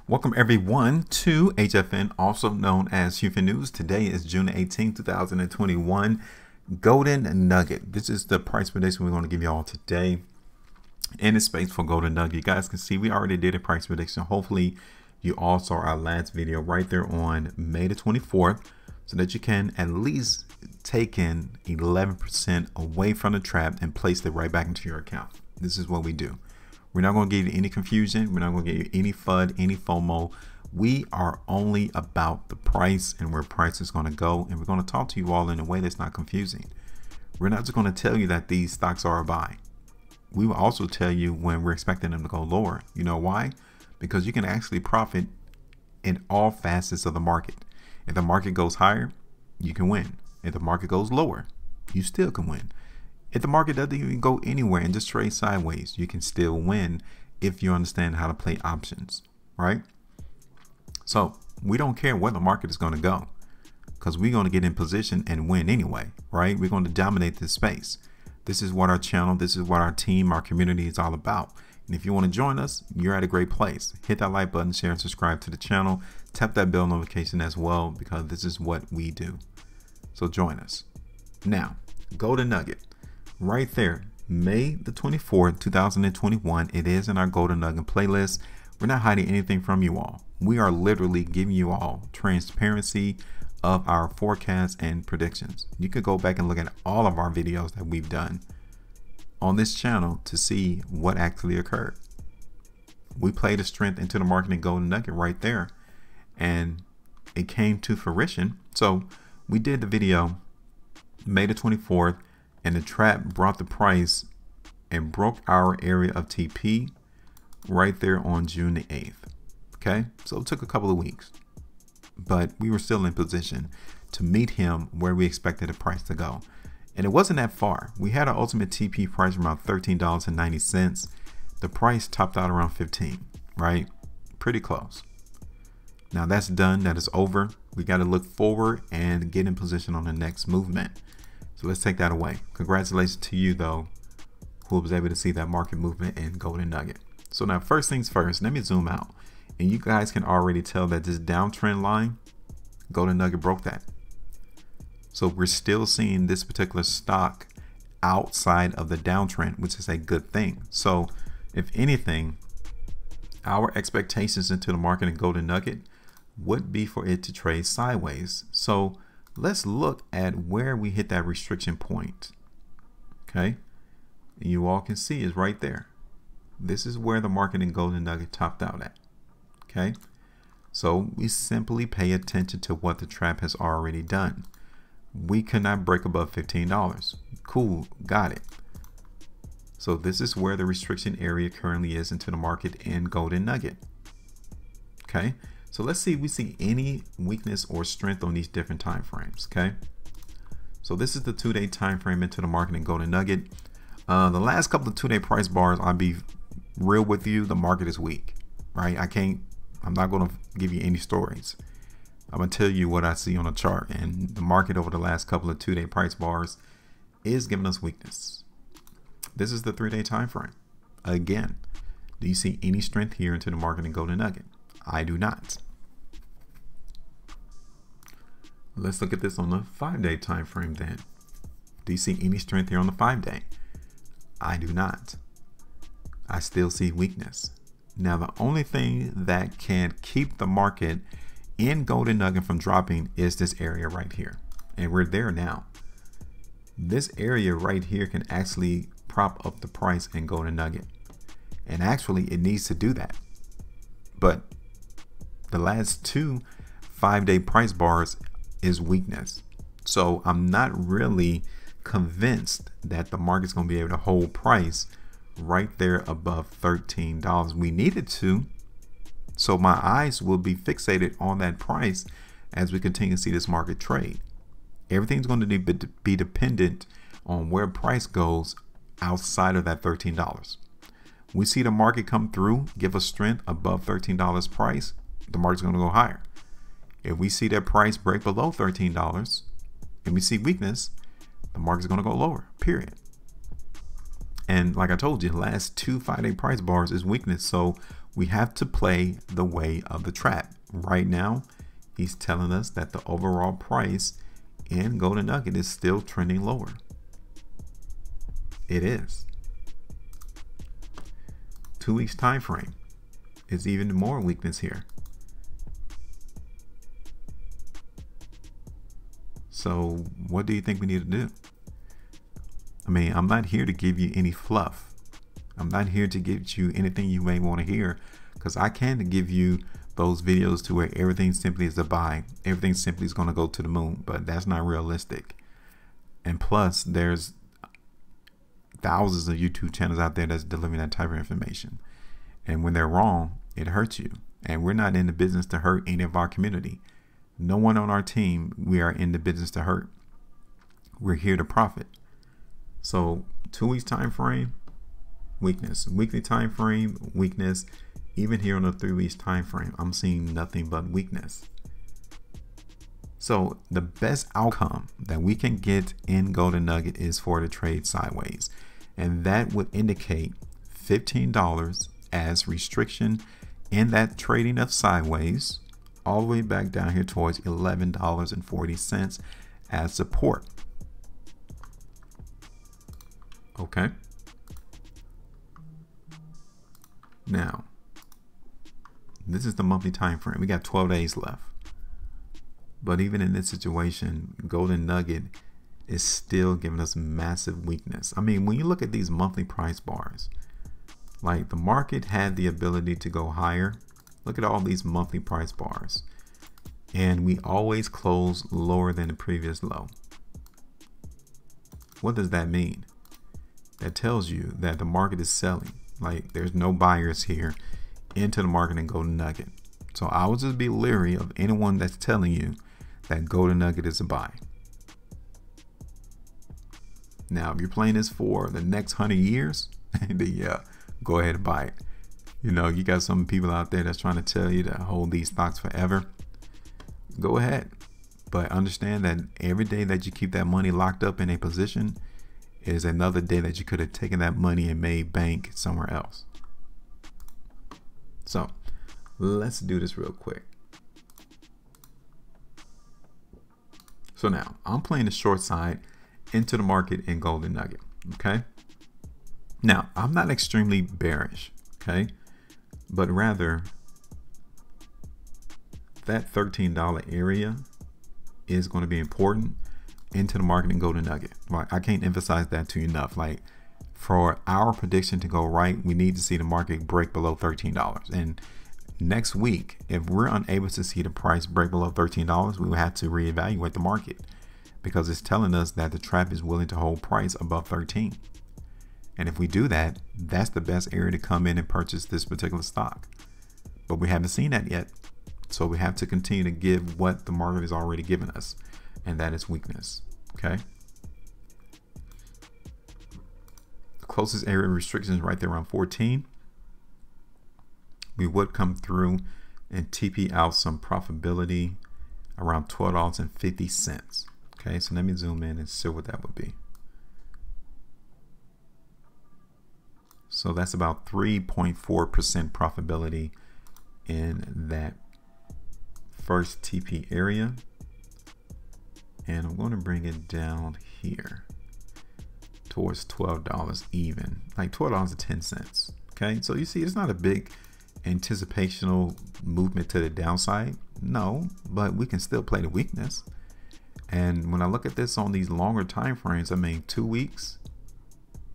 Welcome everyone to HueFin, also known as HueFin News. Today is June 18, 2021. Golden Nugget. This is the price prediction we're going to give you all today in the space for Golden Nugget. You guys can see we already did a price prediction. Hopefully you all saw our last video right there on May the 24th, so that you can at least take in 11% away from the trap and place it right back into your account. This is what we do. We're not going to give you any confusion. We're not going to give you any FUD, any FOMO. We are only about the price and where price is going to go. And we're going to talk to you all in a way that's not confusing. We're not just going to tell you that these stocks are a buy. We will also tell you when we're expecting them to go lower. You know why? Because you can actually profit in all facets of the market. If the market goes higher, you can win. If the market goes lower, you still can win. If the market doesn't even go anywhere and just trade sideways, you can still win if you understand how to play options, right? So we don't care where the market is going to go, because we're going to get in position and win anyway, right? We're going to dominate this space. This is what our channel, this is what our team, our community is all about. And if you want to join us, you're at a great place. Hit that like button, share and subscribe to the channel. Tap that bell notification as well, because this is what we do. So join us. Now, Golden Nugget. Right there, May the 24th, 2021. It is in our Golden Nugget playlist. We're not hiding anything from you all. We are literally giving you all transparency of our forecasts and predictions. You could go back and look at all of our videos that we've done on this channel to see what actually occurred. We played a strength into the market in Golden Nugget right there, and it came to fruition. So we did the video May the 24th. And the trap brought the price and broke our area of TP right there on June the 8th. Okay, so it took a couple of weeks, but we were still in position to meet him where we expected the price to go. And it wasn't that far. We had our ultimate TP price around $13.90. The price topped out around 15, right? Pretty close. Now that's done. That is over. We got to look forward and get in position on the next movement. So let's take that away. Congratulations to you, though, who was able to see that market movement in Golden Nugget. So now, first things first, let me zoom out. And you guys can already tell that this downtrend line, Golden Nugget broke that. So we're still seeing this particular stock outside of the downtrend, which is a good thing. So if anything, our expectations into the market in Golden Nugget would be for it to trade sideways. So let's look at where we hit that restriction point. Okay, and you all can see is right there. This is where the market in Golden Nugget topped out at. Okay, so we simply pay attention to what the trap has already done. We cannot break above $15. Cool, got it. So this is where the restriction area currently is into the market in Golden Nugget. Okay, so let's see if we see any weakness or strength on these different time frames. Okay, so this is the 2-day time frame into the market in Golden Nugget. The last couple of 2-day price bars, I'll be real with you, the market is weak, right? I'm not going to give you any stories. I'm going to tell you what I see on a chart, and the market over the last couple of 2-day price bars is giving us weakness. This is the 3-day time frame. Again, do you see any strength here into the market in Golden Nugget? I do not. Let's look at this on the 5-day time frame then. Do you see any strength here on the 5-day? I do not. I still see weakness. Now, the only thing that can keep the market in Golden Nugget from dropping is this area right here. And we're there now. This area right here can actually prop up the price in Golden Nugget. And actually, it needs to do that. But the last 2 5-day price bars is weakness. So I'm not really convinced that the market's going to be able to hold price right there above $13. We needed to. So my eyes will be fixated on that price as we continue to see this market trade. Everything's going to be dependent on where price goes outside of that $13. We see the market come through, give us strength above $13 price, the market's going to go higher. If we see that price break below $13 and we see weakness, the market's going to go lower, period. And like I told you, the last 2 5-day price bars is weakness. So we have to play the way of the trap. Right now, he's telling us that the overall price in golden nugget is still trending lower. It is. 2 weeks time frame is even more weakness here. So what do you think we need to do? I mean, I'm not here to give you any fluff. I'm not here to give you anything you may want to hear, because I can give you those videos to where everything simply is a buy. Everything simply is going to go to the moon, but that's not realistic. And plus, there's thousands of YouTube channels out there that's delivering that type of information. And when they're wrong, it hurts you. And we're not in the business to hurt any of our community. No one on our team, we are in the business to hurt. We're here to profit. So 2 weeks time frame, weakness. Weekly time frame, weakness. Even here on the 3 weeks time frame, I'm seeing nothing but weakness. So the best outcome that we can get in golden nugget is for the trade sideways, and that would indicate $15 as restriction in that trading of sideways, all the way back down here towards $11.40 as support. Okay. Now, this is the monthly time frame. We got 12 days left. But even in this situation, golden nugget is still giving us massive weakness. I mean, when you look at these monthly price bars, like the market had the ability to go higher. Look at all these monthly price bars. And we always close lower than the previous low. What does that mean? That tells you that the market is selling. Like there's no buyers here into the market in golden nugget. So I would just be leery of anyone that's telling you that golden nugget is a buy. Now, if you're playing this for the next 100 years, then yeah, go ahead and buy it. You know, you got some people out there that's trying to tell you to hold these stocks forever. Go ahead. But understand that every day that you keep that money locked up in a position is another day that you could have taken that money and made bank somewhere else. So let's do this real quick. So now I'm playing the short side into the market in golden nugget. Okay. Now I'm not extremely bearish. Okay. But rather that $13 area is going to be important into the market in golden nugget. Like, I can't emphasize that to you enough. Like, for our prediction to go right, we need to see the market break below $13. And next week, if we're unable to see the price break below $13, we will have to reevaluate the market, because it's telling us that the trap is willing to hold price above 13. And if we do that, that's the best area to come in and purchase this particular stock. But we haven't seen that yet. So we have to continue to give what the market has already given us, and that is weakness. Okay. The closest area of restriction is right there around 14. We would come through and TP out some profitability around $12.50. Okay, so let me zoom in and see what that would be. So that's about 3.4% profitability in that first TP area. And I'm going to bring it down here towards $12 even, like $12.10. Okay, so you see it's not a big anticipational movement to the downside. No, but we can still play the weakness. And when I look at this on these longer time frames, I mean 2 weeks,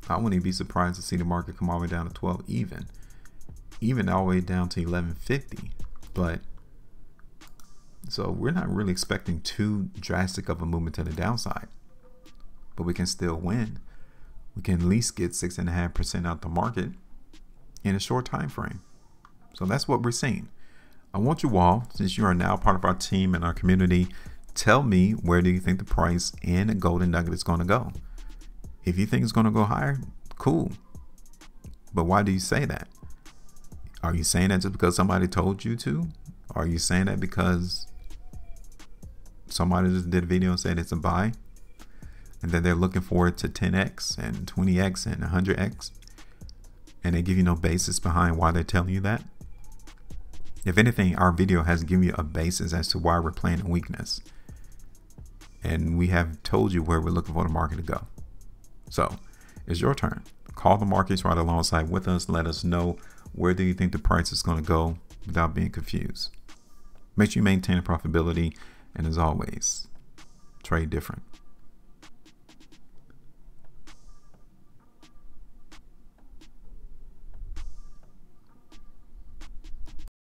I wouldn't even be surprised to see the market come all the way down to 12 even all the way down to 11.50. But so we're not really expecting too drastic of a movement to the downside, but we can still win. We can at least get 6.5% out the market in a short time frame. So that's what we're seeing. I want you all, since you are now part of our team and our community, tell me, where do you think the price in golden nugget is going to go? If you think it's going to go higher, cool. But why do you say that? Are you saying that just because somebody told you to? Are you saying that because somebody just did a video and said it's a buy? and then they're looking forward to 10x and 20x and 100x, and they give you no basis behind why they're telling you that. If anything, our video has given you a basis as to why we're playing a weakness, and we have told you where we're looking for the market to go. So it's your turn. Call the markets right alongside with us. Let us know where do you think the price is going to go without being confused. Make sure you maintain a profitability, and as always, trade different.